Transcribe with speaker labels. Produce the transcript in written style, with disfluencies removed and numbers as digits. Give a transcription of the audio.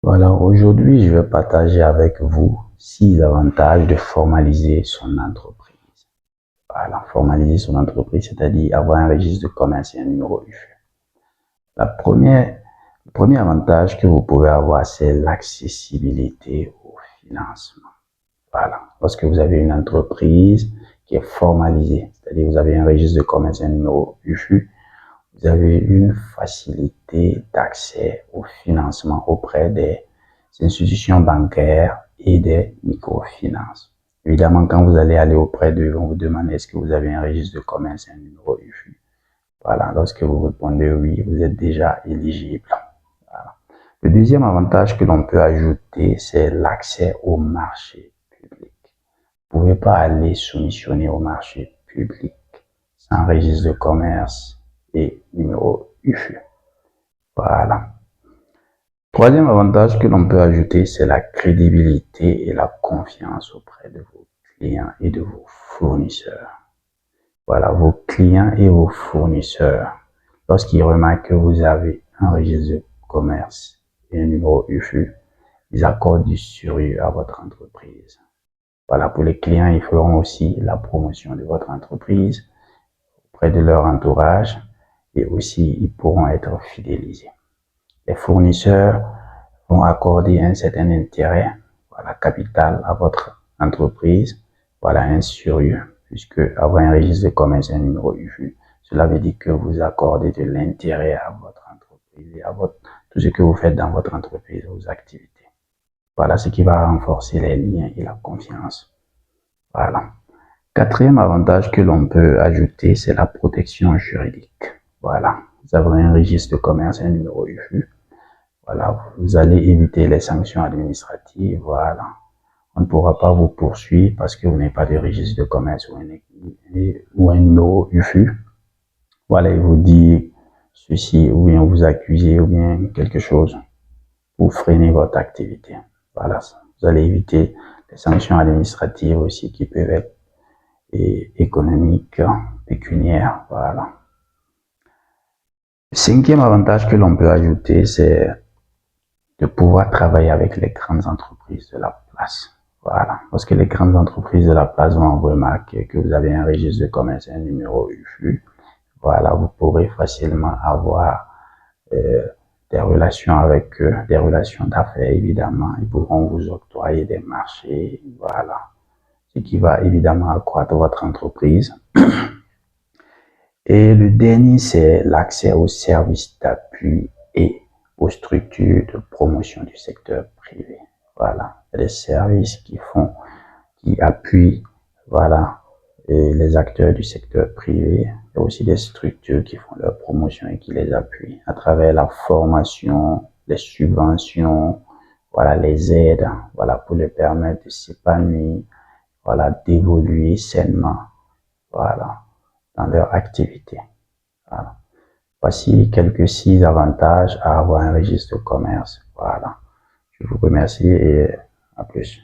Speaker 1: Voilà, aujourd'hui, je vais partager avec vous 6 avantages de formaliser son entreprise. Voilà, formaliser son entreprise, c'est-à-dire avoir un registre de commerce et un numéro IFU. Le premier avantage que vous pouvez avoir, c'est l'accessibilité au financement. Voilà, lorsque vous avez une entreprise qui est formalisée, c'est-à-dire vous avez un registre de commerce et un numéro IFU, vous avez une facilité d'accès au financement auprès des institutions bancaires et des microfinances. Évidemment, quand vous allez aller auprès d'eux, ils vont vous demander est-ce que vous avez un registre de commerce et un numéro IFU. Voilà, lorsque vous répondez oui, vous êtes déjà éligible. Voilà. Le deuxième avantage que l'on peut ajouter, c'est l'accès au marché public. Vous ne pouvez pas aller soumissionner au marché public sans registre de commerce et numéro IFU. Voilà. Troisième avantage que l'on peut ajouter, c'est la crédibilité et la confiance auprès de vos clients et de vos fournisseurs. Voilà, vos clients et vos fournisseurs, lorsqu'ils remarquent que vous avez un registre de commerce et un numéro IFU, ils accordent du sérieux à votre entreprise. Voilà, pour les clients, ils feront aussi la promotion de votre entreprise auprès de leur entourage et aussi ils pourront être fidélisés. Les fournisseurs vont accorder un certain intérêt, voilà, capital à votre entreprise, voilà, un sérieux, puisque avoir un registre de commerce et un numéro IFU, cela veut dire que vous accordez de l'intérêt à votre entreprise et à tout ce que vous faites dans votre entreprise, vos activités. Voilà ce qui va renforcer les liens et la confiance. Voilà. Quatrième avantage que l'on peut ajouter, c'est la protection juridique. Voilà. Vous avez un registre de commerce et un numéro IFU. Voilà, vous allez éviter les sanctions administratives. Voilà. On ne pourra pas vous poursuivre parce que vous n'avez pas de registre de commerce ou un numéro IFU. Voilà, il vous dit ceci, ou bien vous accusez, ou bien quelque chose pour freiner votre activité. Voilà, vous allez éviter les sanctions administratives aussi qui peuvent être économiques, pécuniaires. Voilà. Le cinquième avantage que l'on peut ajouter, c'est de pouvoir travailler avec les grandes entreprises de la place. Voilà. Parce que les grandes entreprises de la place vont remarquer que vous avez un registre de commerce et un numéro IFU. Voilà, vous pourrez facilement avoir des relations avec eux, des relations d'affaires évidemment. Ils pourront vous octroyer des marchés. Voilà. Ce qui va évidemment accroître votre entreprise. Et le dernier, c'est l'accès aux services d'appui et aux structures de promotion du secteur privé. Voilà, des services qui appuient, voilà, les acteurs du secteur privé. Il y a aussi des structures qui font leur promotion et qui les appuient à travers la formation, les subventions, voilà, les aides, voilà, pour les permettre de s'épanouir, voilà, d'évoluer sainement, voilà, dans leur activité. Voilà. Voici quelques 6 avantages à avoir un registre de commerce. Voilà. Je vous remercie et à plus.